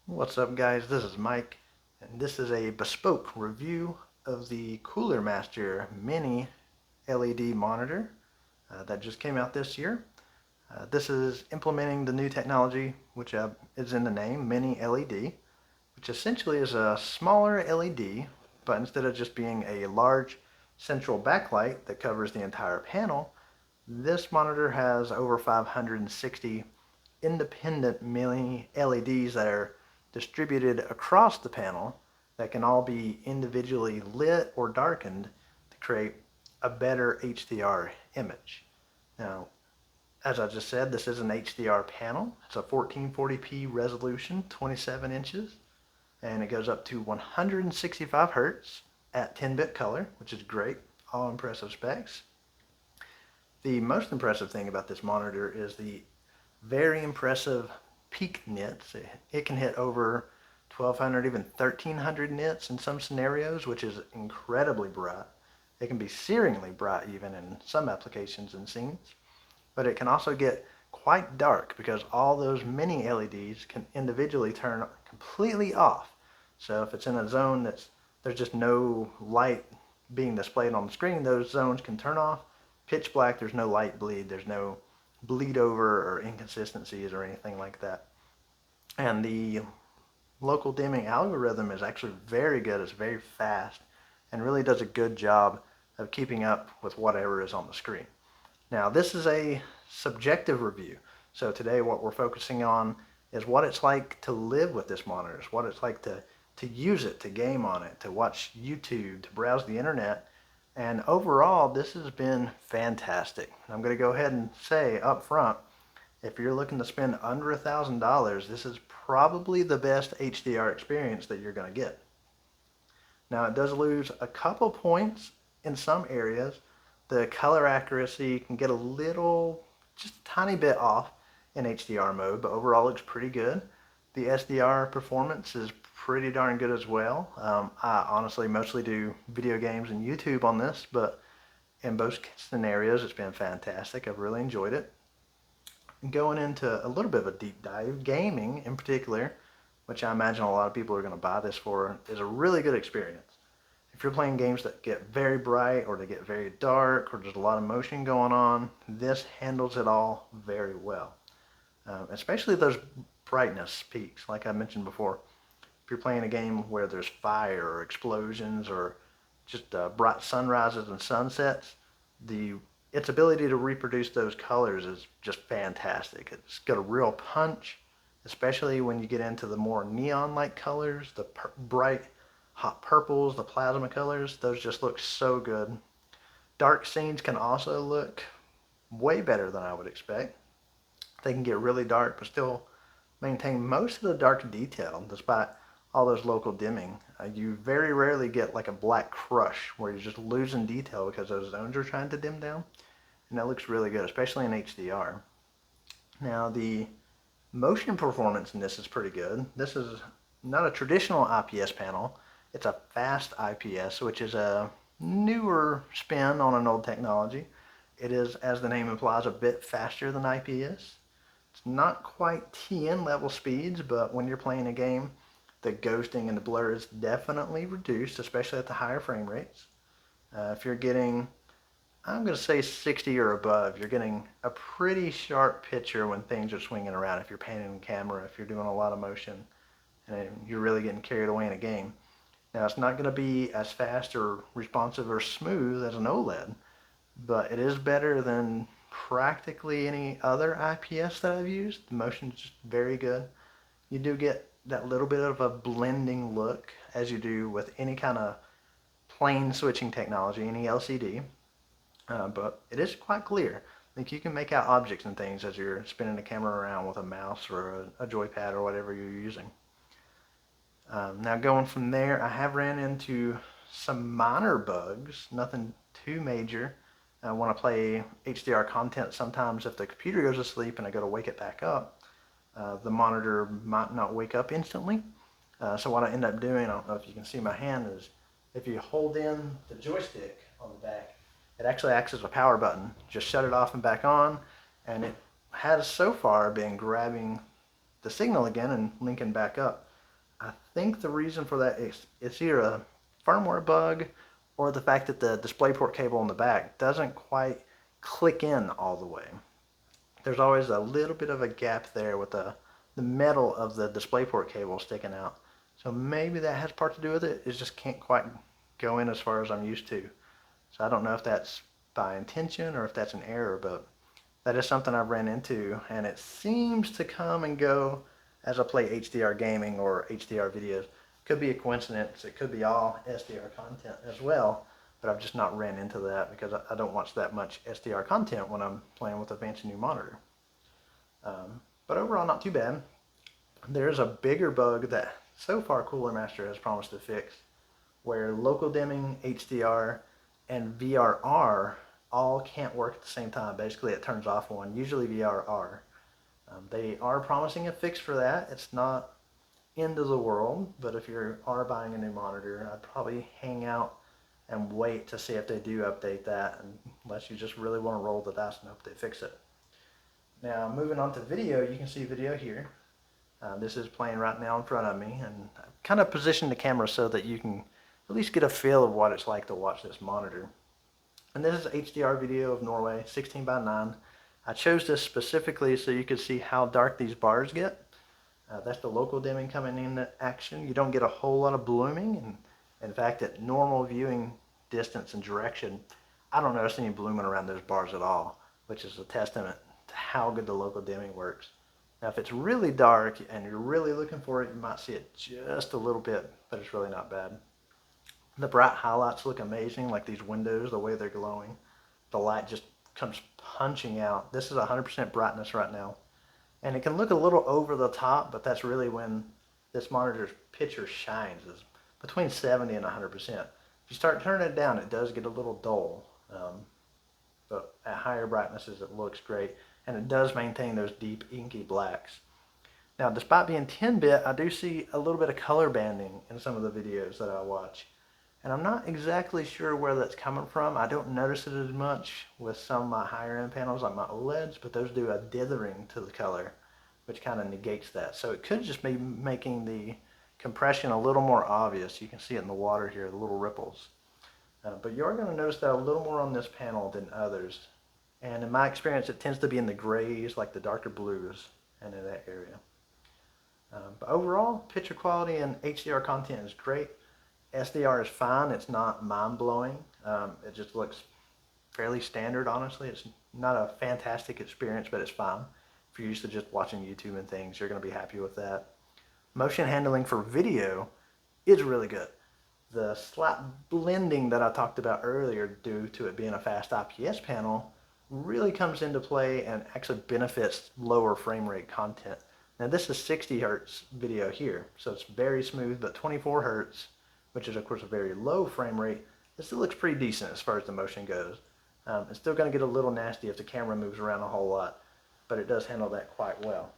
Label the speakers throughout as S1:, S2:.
S1: What's up guys, this is Mike, and this is a bespoke review of the Cooler Master Mini LED monitor that just came out this year. This is implementing the new technology, which is in the name, Mini LED, which essentially is a smaller LED, but instead of just being a large central backlight that covers the entire panel, this monitor has over 560 independent mini LEDs that are distributed across the panel that can all be individually lit or darkened to create a better HDR image. Now, as I just said, this is an HDR panel. It's a 1440p resolution, 27 inches, and it goes up to 165 hertz at 10-bit color, which is great. All impressive specs. The most impressive thing about this monitor is the very impressive peak nits. It can hit over 1200, even 1300 nits in some scenarios, which is incredibly bright. It can be searingly bright even in some applications and scenes, but it can also get quite dark because all those mini LEDs can individually turn completely off. So if it's in a zone there's just no light being displayed on the screen, those zones can turn off. Pitch black, there's no light bleed, there's no bleed over or inconsistencies or anything like that. And the local dimming algorithm is actually very good. It's very fast and really does a good job of keeping up with whatever is on the screen. Now, this is a subjective review. So today what we're focusing on is what it's like to live with this monitor, what it's like to use it, to game on it, to watch YouTube, to browse the internet. And overall, this has been fantastic. I'm going to go ahead and say up front, if you're looking to spend under $1,000, this is probably the best HDR experience that you're going to get. Now, it does lose a couple points in some areas. The color accuracy can get a little, just a tiny bit off in HDR mode, but overall looks pretty good. The SDR performance is pretty darn good as well. I honestly mostly do video games and YouTube on this, but in both scenarios it's been fantastic. I've really enjoyed it. Going into a little bit of a deep dive, gaming in particular, which I imagine a lot of people are going to buy this for, is a really good experience. If you're playing games that get very bright or they get very dark or there's a lot of motion going on, this handles it all very well. Especially those brightness peaks, like I mentioned before. If you're playing a game where there's fire or explosions or just bright sunrises and sunsets, its ability to reproduce those colors is just fantastic. It's got a real punch, especially when you get into the more neon-like colors, the bright hot purples, the plasma colors. Those just look so good. Dark scenes can also look way better than I would expect. They can get really dark but still maintain most of the dark detail despite all those local dimming. You very rarely get like a black crush where you're just losing detail because those zones are trying to dim down. And that looks really good, especially in HDR. Now, the motion performance in this is pretty good. This is not a traditional IPS panel. It's a fast IPS, which is a newer spin on an old technology. It is, as the name implies, a bit faster than IPS. It's not quite TN level speeds, but when you're playing a game, the ghosting and the blur is definitely reduced, especially at the higher frame rates. If you're getting, I'm going to say 60 or above, you're getting a pretty sharp picture when things are swinging around. If you're panning the camera, if you're doing a lot of motion, and you're really getting carried away in a game. Now, it's not going to be as fast or responsive or smooth as an OLED, but it is better than practically any other IPS that I've used. The motion is just very good. You do get that little bit of a blending look as you do with any kind of plane switching technology, any LCD, but it is quite clear. Like you can make out objects and things as you're spinning the camera around with a mouse or a joypad or whatever you're using. Now going from there, I have ran into some minor bugs, nothing too major. I want to play HDR content sometimes if the computer goes to sleep and I go to wake it back up, the monitor might not wake up instantly. So what I end up doing, I don't know if you can see my hand, is if you hold in the joystick on the back, it actually acts as a power button. Just shut it off and back on, and it has so far been grabbing the signal again and linking back up. I think the reason for that is it's either a firmware bug or the fact that the DisplayPort cable in the back doesn't quite click in all the way. There's always a little bit of a gap there with the metal of the DisplayPort cable sticking out. So maybe that has part to do with it. It just can't quite go in as far as I'm used to. So I don't know if that's by intention or if that's an error, but that is something I've ran into, and it seems to come and go as I play HDR gaming or HDR videos. Could be a coincidence. It could be all SDR content as well, but I've just not ran into that because I don't watch that much SDR content when I'm playing with a fancy new monitor. But overall, not too bad. There's a bigger bug that so far Cooler Master has promised to fix, where local dimming, HDR, and VRR all can't work at the same time. Basically, it turns off one, usually VRR. They are promising a fix for that. It's not end of the world, but if you are buying a new monitor, I'd probably hang out and wait to see if they do update that, unless you just really want to roll the dice and hope they fix it. Now, moving on to video, you can see video here. This is playing right now in front of me, and I've kind of positioned the camera so that you can at least get a feel of what it's like to watch this monitor. And this is HDR video of Norway, 16:9. I chose this specifically so you could see how dark these bars get. That's the local dimming coming into action. You don't get a whole lot of blooming, and in fact, at normal viewing distance and direction, I don't notice any blooming around those bars at all, which is a testament to how good the local dimming works. Now, if it's really dark and you're really looking for it, you might see it just a little bit, but it's really not bad. The bright highlights look amazing, like these windows, the way they're glowing. The light just comes punching out. This is 100% brightness right now. And it can look a little over the top, but that's really when this monitor's picture shines. It's between 70 and 100%. If you start turning it down, it does get a little dull. But at higher brightnesses, it looks great. And it does maintain those deep inky blacks. Now, despite being 10-bit, I do see a little bit of color banding in some of the videos that I watch. And I'm not exactly sure where that's coming from. I don't notice it as much with some of my higher end panels like my OLEDs, but those do a dithering to the color, which kind of negates that. So it could just be making the compression a little more obvious. You can see it in the water here, the little ripples. But you are going to notice that a little more on this panel than others. And in my experience, it tends to be in the grays, like the darker blues, and in that area. But overall, picture quality and HDR content is great. SDR is fine. It's not mind-blowing. It just looks fairly standard, honestly. It's not a fantastic experience, but it's fine. If you're used to just watching YouTube and things, you're going to be happy with that. Motion handling for video is really good. The slight blending that I talked about earlier due to it being a fast IPS panel really comes into play and actually benefits lower frame rate content. Now this is 60 hertz video here, so it's very smooth, but 24 hertz, which is of course a very low frame rate, it still looks pretty decent as far as the motion goes. It's still going to get a little nasty if the camera moves around a whole lot, but it does handle that quite well.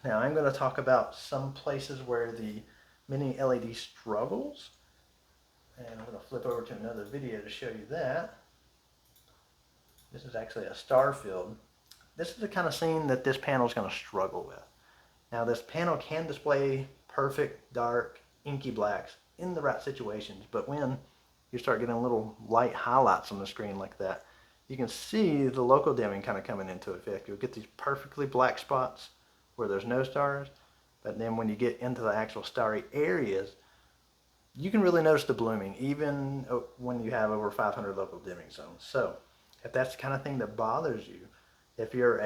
S1: Now I'm going to talk about some places where the mini LED struggles, and I'm going to flip over to another video to show you that. This is actually a star field. This is the kind of scene that this panel is going to struggle with. Now this panel can display perfect, dark, inky blacks in the right situations, but when you start getting little light highlights on the screen like that, you can see the local dimming kind of coming into effect. You'll get these perfectly black spots where there's no stars, but then when you get into the actual starry areas, you can really notice the blooming, even when you have over 500 local dimming zones. So if that's the kind of thing that bothers you, if you're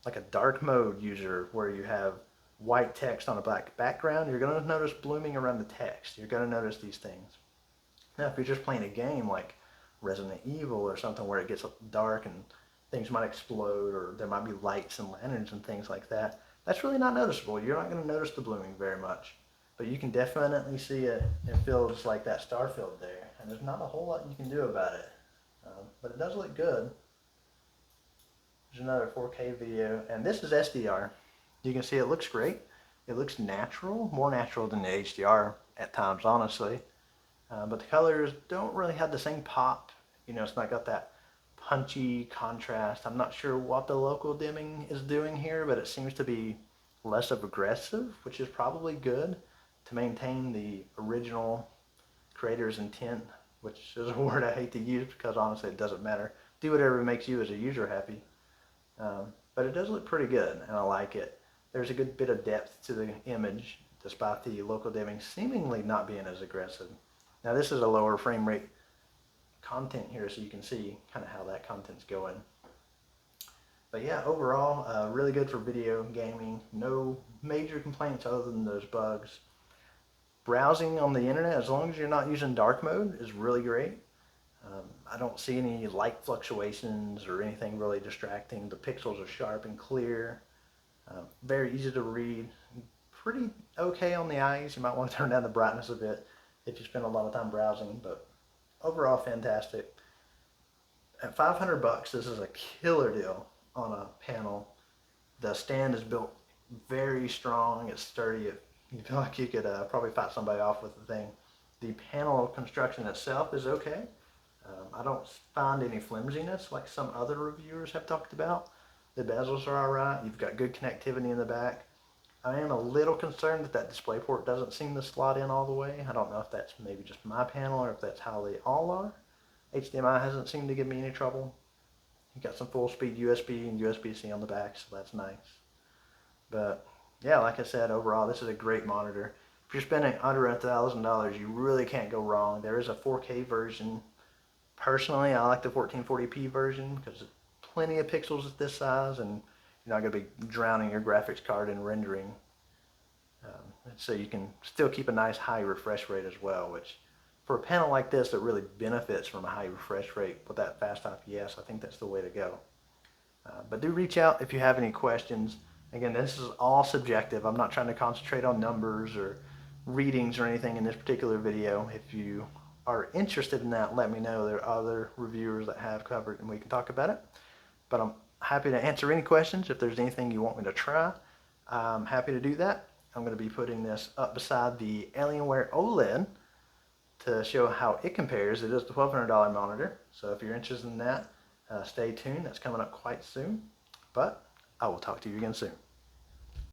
S1: like a dark mode user where you have white text on a black background, you're going to notice blooming around the text. You're going to notice these things. Now, if you're just playing a game like Resident Evil or something where it gets dark and things might explode or there might be lights and lanterns and things like that, that's really not noticeable. You're not going to notice the blooming very much. But you can definitely see it. It feels like that star field there. And there's not a whole lot you can do about it. But it does look good. There's another 4K video. And this is SDR. You can see it looks great. It looks natural, more natural than the HDR at times, honestly. But the colors don't really have the same pop. You know, it's not got that punchy contrast. I'm not sure what the local dimming is doing here, but it seems to be less aggressive, which is probably good to maintain the original creator's intent, which is a word I hate to use because honestly it doesn't matter. Do whatever makes you as a user happy. But it does look pretty good, and I like it. There's a good bit of depth to the image, despite the local dimming seemingly not being as aggressive. Now this is a lower frame rate content here, so you can see kind of how that content's going. But yeah, overall, really good for video gaming. No major complaints other than those bugs. Browsing on the internet, as long as you're not using dark mode, is really great. I don't see any light fluctuations or anything really distracting. The pixels are sharp and clear. Very easy to read. Pretty okay on the eyes. You might want to turn down the brightness a bit if you spend a lot of time browsing, but overall fantastic. At 500 bucks, this is a killer deal on a panel. The stand is built very strong. It's sturdy. You feel like you could probably fight somebody off with the thing. The panel construction itself is okay. I don't find any flimsiness like some other reviewers have talked about. The bezels are alright. You've got good connectivity in the back. I am a little concerned that display port doesn't seem to slot in all the way. I don't know if that's maybe just my panel or if that's how they all are. HDMI hasn't seemed to give me any trouble. You've got some full speed USB and USB-C on the back, so that's nice. But yeah, like I said, overall this is a great monitor. If you're spending under $1,000, you really can't go wrong. There is a 4K version. Personally, I like the 1440p version because it's plenty of pixels at this size, and you're not going to be drowning your graphics card in rendering. So you can still keep a nice high refresh rate as well, which for a panel like this that really benefits from a high refresh rate with that fast IPS, I think that's the way to go. But do reach out if you have any questions. Again, this is all subjective. I'm not trying to concentrate on numbers or readings or anything in this particular video. If you are interested in that, let me know. There are other reviewers that have covered and we can talk about it. But I'm happy to answer any questions. If there's anything you want me to try, I'm happy to do that. I'm going to be putting this up beside the Alienware OLED to show how it compares. It is the $1,200 monitor, so if you're interested in that, stay tuned. That's coming up quite soon. But I will talk to you again soon.